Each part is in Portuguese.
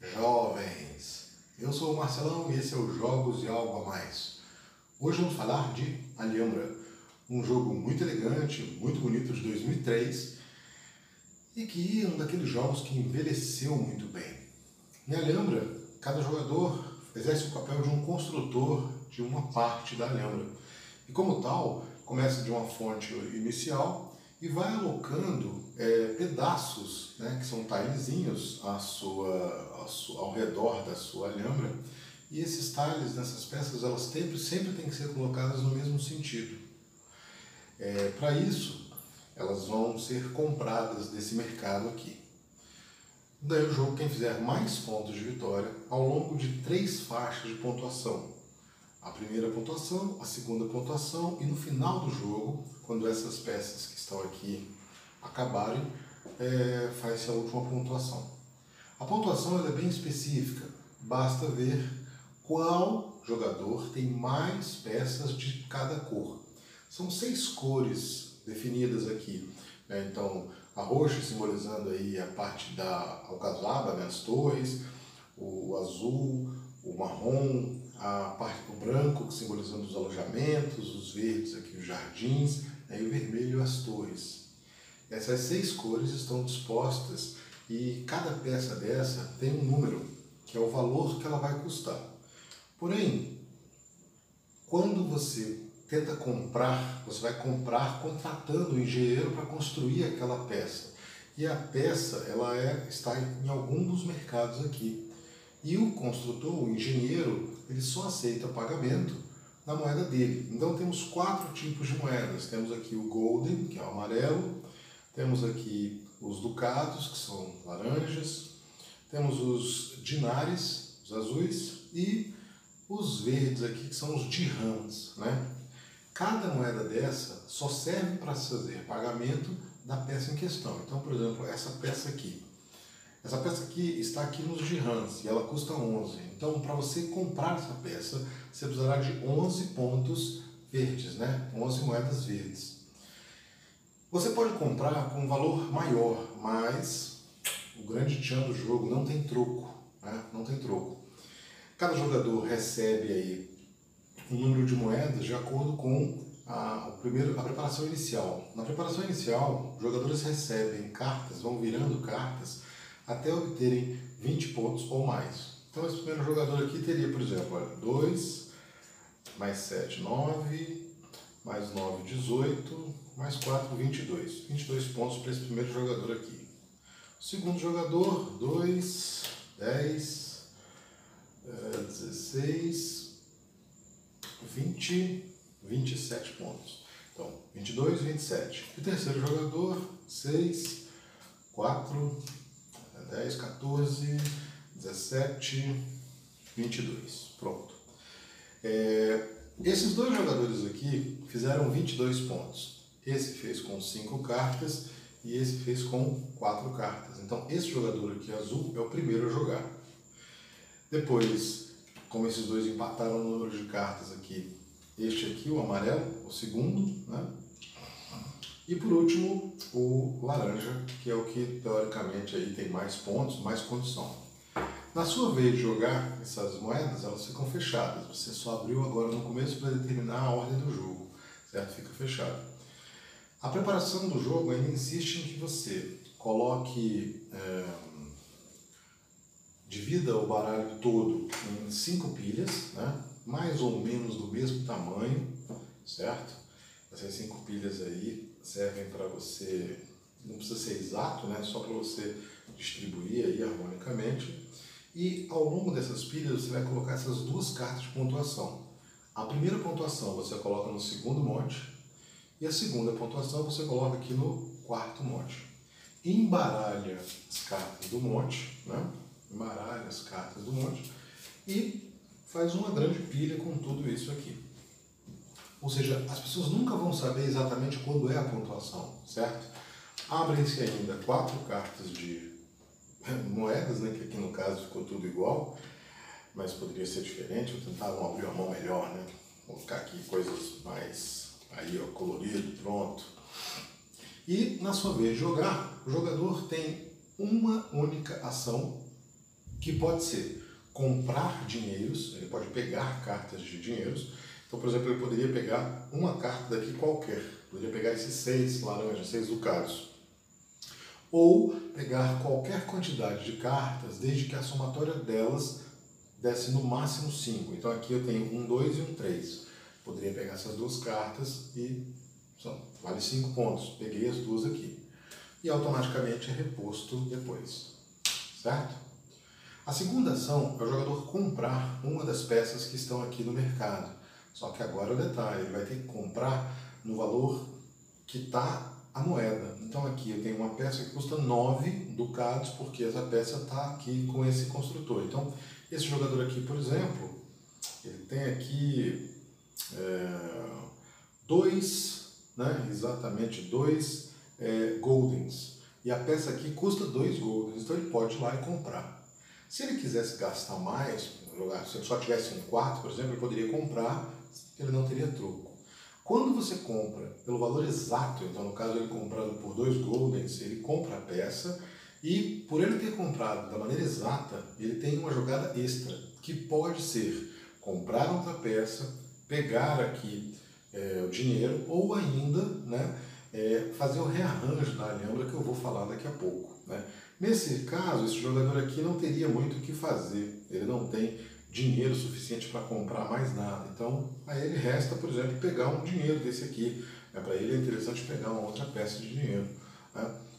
Jovens, eu sou o Marcelão e esse é o Jogos e Algo a Mais. Hoje vamos falar de Alhambra, um jogo muito elegante, muito bonito de 2003 e que é um daqueles jogos que envelheceu muito bem. Em Alhambra, cada jogador exerce o papel de um construtor de uma parte da Alhambra e, como tal, começa de uma fonte inicial e vai alocando pedaços, que são tilezinhos ao redor da sua alhambra, e esses tiles nessas peças elas sempre têm que ser colocadas no mesmo sentido. Para isso, elas vão ser compradas desse mercado aqui. Ganha o jogo quem fizer mais pontos de vitória ao longo de 3 faixas de pontuação. A primeira pontuação, a segunda pontuação e no final do jogo, quando essas peças que estão aqui acabarem, faz-se a última pontuação. A pontuação é bem específica, basta ver qual jogador tem mais peças de cada cor. São 6 cores definidas aqui, Então, a roxa simbolizando aí a parte da alcazaba, as torres, o azul, o marrom, o branco simbolizando os alojamentos, os verdes aqui os jardins, e o vermelho as torres. Essas 6 cores estão dispostas e cada peça dessa tem um número, que é o valor que ela vai custar. Porém, quando você tenta comprar, você vai comprar contratando um engenheiro para construir aquela peça. E a peça está em algum dos mercados aqui. E o construtor, o engenheiro, ele só aceita pagamento na moeda dele. Então temos 4 tipos de moedas. Temos aqui o Golden, que é o amarelo. Temos aqui os ducados, que são laranjas. Temos os dinares, os azuis. E os verdes aqui, que são os dirhams, Cada moeda dessa só serve para fazer pagamento da peça em questão. Então, por exemplo, essa peça aqui está aqui nos dirhams e ela custa 11. Então, para você comprar essa peça, você precisará de 11 pontos verdes, 11 moedas verdes. Você pode comprar com um valor maior, mas o grande tchan do jogo não tem troco, Não tem troco. Cada jogador recebe aí um número de moedas de acordo com a preparação inicial. Na preparação inicial, os jogadores recebem cartas, vão virando cartas até obterem 20 pontos ou mais. Então esse primeiro jogador aqui teria, por exemplo, 2, mais 7, 9, mais 9, 18, mais 4, 22. 22 pontos para esse primeiro jogador aqui. O segundo jogador, 2, 10, 16, 20, 27 pontos. Então, 22, 27. E o terceiro jogador, 6, 4, 10, 14, 17, 22. Pronto. Esses 2 jogadores aqui fizeram 22 pontos. Esse fez com 5 cartas e esse fez com 4 cartas. Então, esse jogador aqui azul é o primeiro a jogar. Depois, como esses 2 empataram o número de cartas aqui, este aqui, o amarelo, o segundo, E por último, o laranja, que é o que teoricamente aí tem mais pontos, mais condição. Na sua vez de jogar essas moedas, elas ficam fechadas. Você só abriu agora no começo para determinar a ordem do jogo, certo? Fica fechado. A preparação do jogo ainda insiste em que você coloque, divida o baralho todo em 5 pilhas, mais ou menos do mesmo tamanho, certo? Essas 5 pilhas aí servem para você, não precisa ser exato, só para você distribuir aí harmonicamente. E ao longo dessas pilhas você vai colocar essas 2 cartas de pontuação. A primeira pontuação você coloca no segundo monte e a segunda pontuação você coloca aqui no 4º monte. Embaralha as cartas do monte, Embaralha as cartas do monte e faz uma grande pilha com tudo isso aqui. Ou seja, as pessoas nunca vão saber exatamente quando é a pontuação, certo? Abrem-se ainda 4 cartas de moedas, que aqui no caso ficou tudo igual, mas poderia ser diferente, eu tentava abrir uma mão melhor, Vou colocar aqui coisas mais aí, colorido, pronto. E na sua vez de jogar, o jogador tem uma única ação que pode ser comprar dinheiros, ele pode pegar cartas de dinheiros. Então, por exemplo, ele poderia pegar uma carta daqui qualquer, poderia pegar esses 6 laranjas, 6 ducados. Ou pegar qualquer quantidade de cartas, desde que a somatória delas desse no máximo 5. Então aqui eu tenho um 2 e um 3. Poderia pegar essas duas cartas e vale 5 pontos. Peguei as duas aqui. E automaticamente é reposto depois. Certo? A segunda ação é o jogador comprar uma das peças que estão aqui no mercado. Só que agora o detalhe, ele vai ter que comprar no valor que está a moeda. Então aqui eu tenho uma peça que custa 9 ducados, porque essa peça está aqui com esse construtor. Então, esse jogador aqui, por exemplo, ele tem aqui exatamente dois goldens. E a peça aqui custa 2 goldens, então ele pode ir lá e comprar. Se ele quisesse gastar mais, se ele só tivesse um 4, por exemplo, ele poderia comprar, ele não teria troco. Quando você compra pelo valor exato, então no caso ele comprando por 2 goldens, ele compra a peça e por ele ter comprado da maneira exata, ele tem uma jogada extra, que pode ser comprar outra peça, pegar aqui o dinheiro ou ainda fazer o rearranjo da alhambra que eu vou falar daqui a pouco. Nesse caso, esse jogador aqui não teria muito o que fazer, ele não tem dinheiro suficiente para comprar mais nada. Então, a ele resta, por exemplo, pegar um dinheiro desse aqui. Para ele é interessante pegar uma outra peça de dinheiro.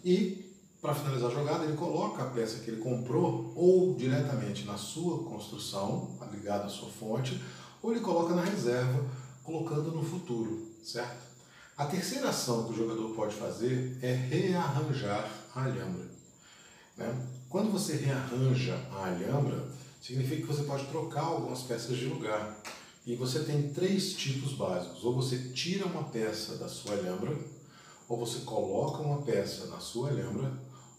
E, para finalizar a jogada, ele coloca a peça que ele comprou ou diretamente na sua construção, ligada à sua fonte, ou ele coloca na reserva, colocando no futuro, certo? A terceira ação que o jogador pode fazer é rearranjar a alhambra. Quando você rearranja a alhambra, significa que você pode trocar algumas peças de lugar. E você tem 3 tipos básicos. Ou você tira uma peça da sua alhambra, ou você coloca uma peça na sua alhambra,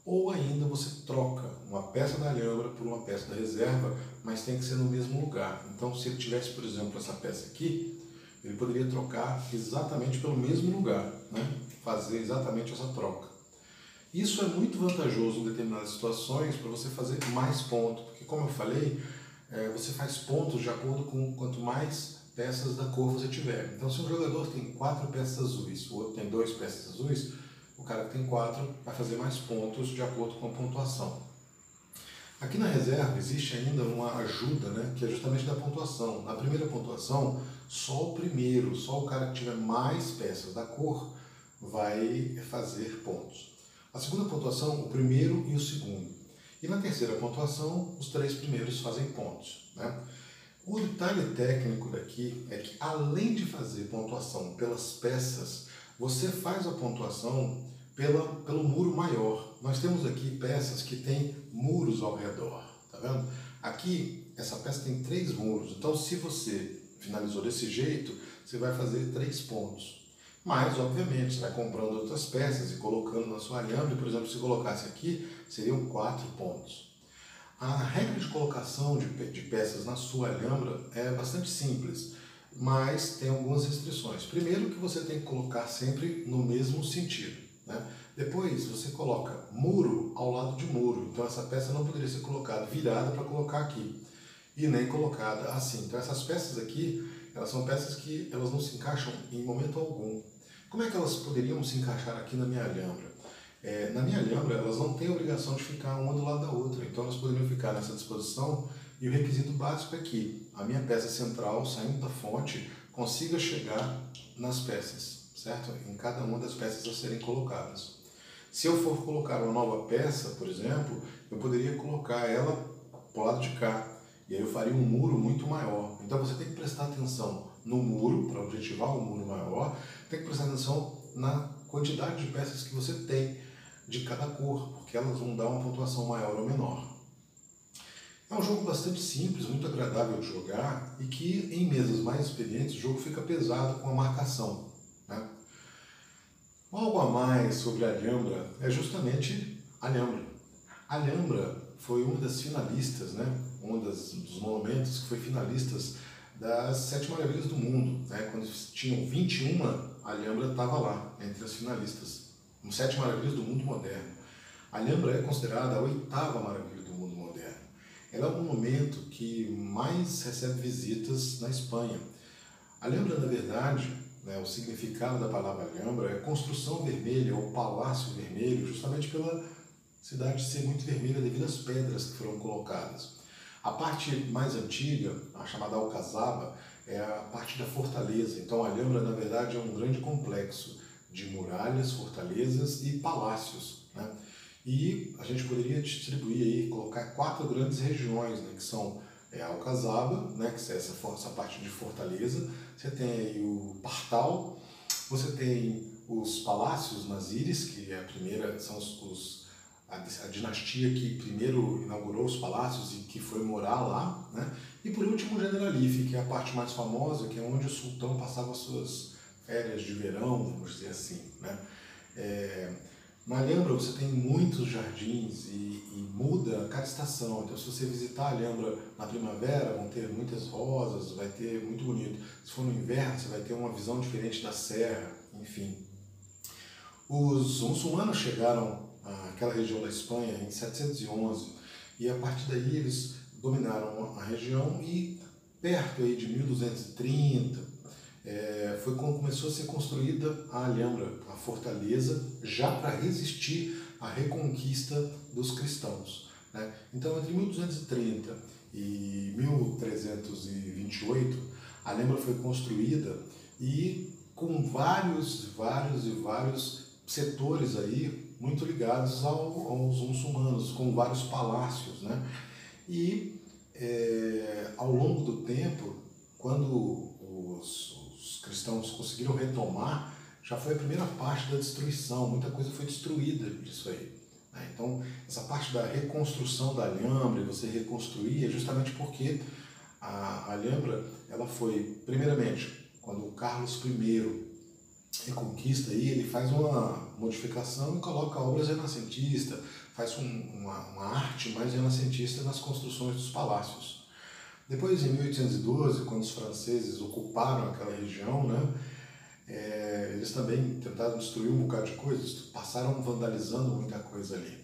ou ainda você troca uma peça da alhambra por uma peça da reserva, mas tem que ser no mesmo lugar. Então, se ele tivesse, por exemplo, essa peça aqui, ele poderia trocar exatamente pelo mesmo lugar, fazer exatamente essa troca. Isso é muito vantajoso em determinadas situações para você fazer mais pontos, porque como eu falei, você faz pontos de acordo com quanto mais peças da cor você tiver. Então se um jogador tem 4 peças azuis, o outro tem 2 peças azuis, o cara que tem 4 vai fazer mais pontos de acordo com a pontuação. Aqui na reserva existe ainda uma ajuda, que é justamente da pontuação. Na primeira pontuação, só o cara que tiver mais peças da cor vai fazer pontos. A segunda pontuação, o primeiro e o segundo. E na terceira pontuação, os 3 primeiros fazem pontos. O detalhe técnico daqui é que, além de fazer pontuação pelas peças, você faz a pontuação pelo muro maior. Nós temos aqui peças que têm muros ao redor. Tá vendo? Aqui, essa peça tem 3 muros. Então, se você finalizou desse jeito, você vai fazer 3 pontos. Mas, obviamente, você vai comprando outras peças e colocando na sua alhambra. Por exemplo, se colocasse aqui, seriam 4 pontos. A regra de colocação de peças na sua alhambra é bastante simples, mas tem algumas restrições. Primeiro, que você tem que colocar sempre no mesmo sentido. Depois, você coloca muro ao lado de muro. Então, essa peça não poderia ser colocada virada para colocar aqui. E nem colocada assim. Então, essas peças aqui, elas são peças que elas não se encaixam em momento algum. Como é que elas poderiam se encaixar aqui na minha alhambra? Na minha alhambra, elas não têm a obrigação de ficar uma do lado da outra, então elas poderiam ficar nessa disposição e o requisito básico é que a minha peça central, saindo da fonte, consiga chegar nas peças, certo? Em cada uma das peças a serem colocadas. Se eu for colocar uma nova peça, por exemplo, eu poderia colocar ela para o lado de cá, e aí eu faria um muro muito maior. Então você tem que prestar atenção no muro, para objetivar um muro maior, tem que prestar atenção na quantidade de peças que você tem de cada cor, porque elas vão dar uma pontuação maior ou menor. É um jogo bastante simples, muito agradável de jogar e que em mesas mais experientes o jogo fica pesado com a marcação. Algo a mais sobre a Alhambra é justamente a Alhambra. A Alhambra foi uma das finalistas, dos monumentos que foi finalistas das 7 maravilhas do mundo. Quando tinham 21, a Alhambra estava lá, entre as finalistas. 7 maravilhas do mundo moderno. A Alhambra é considerada a 8ª maravilha do mundo moderno. ela é o monumento que mais recebe visitas na Espanha. A Alhambra, na verdade, né, o significado da palavra Alhambra é construção vermelha ou palácio vermelho, justamente pela cidade ser muito vermelha devido às pedras que foram colocadas. A parte mais antiga, a chamada Alcazaba, é a parte da fortaleza. Então a Alhambra, na verdade, é um grande complexo de muralhas, fortalezas e palácios, né? E a gente poderia distribuir aí, colocar 4 grandes regiões, né, que são a Alcazaba, né, que é essa parte de fortaleza. Você tem aí o Partal, você tem os palácios Nasíris, que é a primeira, são a dinastia que primeiro inaugurou os palácios e que foi morar lá, né? E por último o Generalife, que é a parte mais famosa, que é onde o sultão passava suas férias de verão, vamos dizer assim, né? Na Alhambra você tem muitos jardins e muda a cada estação. Então, se você visitar a Alhambra na primavera, vão ter muitas rosas, vai ter muito bonito. Se for no inverno, você vai ter uma visão diferente da serra, enfim. Os muçulmanos chegaram àquela região da Espanha em 711 e a partir daí eles dominaram a região e perto aí de 1230 foi quando começou a ser construída a Alhambra, a fortaleza, já para resistir à reconquista dos cristãos, né? Então, entre 1230 e 1328, a Alhambra foi construída e com vários setores aí muito ligados aos muçulmanos, com vários palácios, né? E ao longo do tempo, quando os cristãos conseguiram retomar, já foi a primeira parte da destruição, muita coisa foi destruída disso aí, né? Então, essa parte da reconstrução da Alhambra, você reconstruir, é justamente porque a Alhambra, ela foi, primeiramente, quando o Carlos I reconquista aí, ele faz uma modificação e coloca obras renascentistas, faz uma arte mais renascentista nas construções dos palácios. Depois, em 1812, quando os franceses ocuparam aquela região, né, eles também tentaram destruir um bocado de coisas, passaram vandalizando muita coisa ali.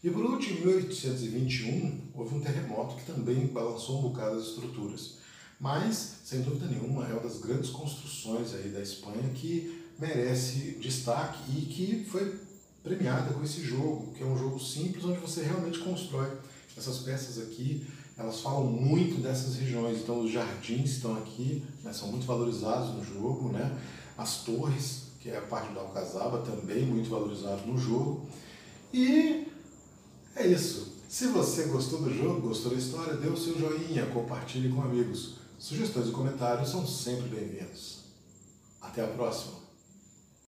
E por último, em 1821, houve um terremoto que também balançou um bocado as estruturas. Mas, sem dúvida nenhuma, é uma das grandes construções aí da Espanha que merece destaque e que foi premiada com esse jogo, que é um jogo simples, onde você realmente constrói. Essas peças aqui, elas falam muito dessas regiões, então os jardins estão aqui, né, são muito valorizados no jogo, né? As torres, que é a parte da Alcazaba, também muito valorizados no jogo. E é isso. Se você gostou do jogo, gostou da história, dê o seu joinha, compartilhe com amigos. Sugestões e comentários são sempre bem-vindos. Até a próxima!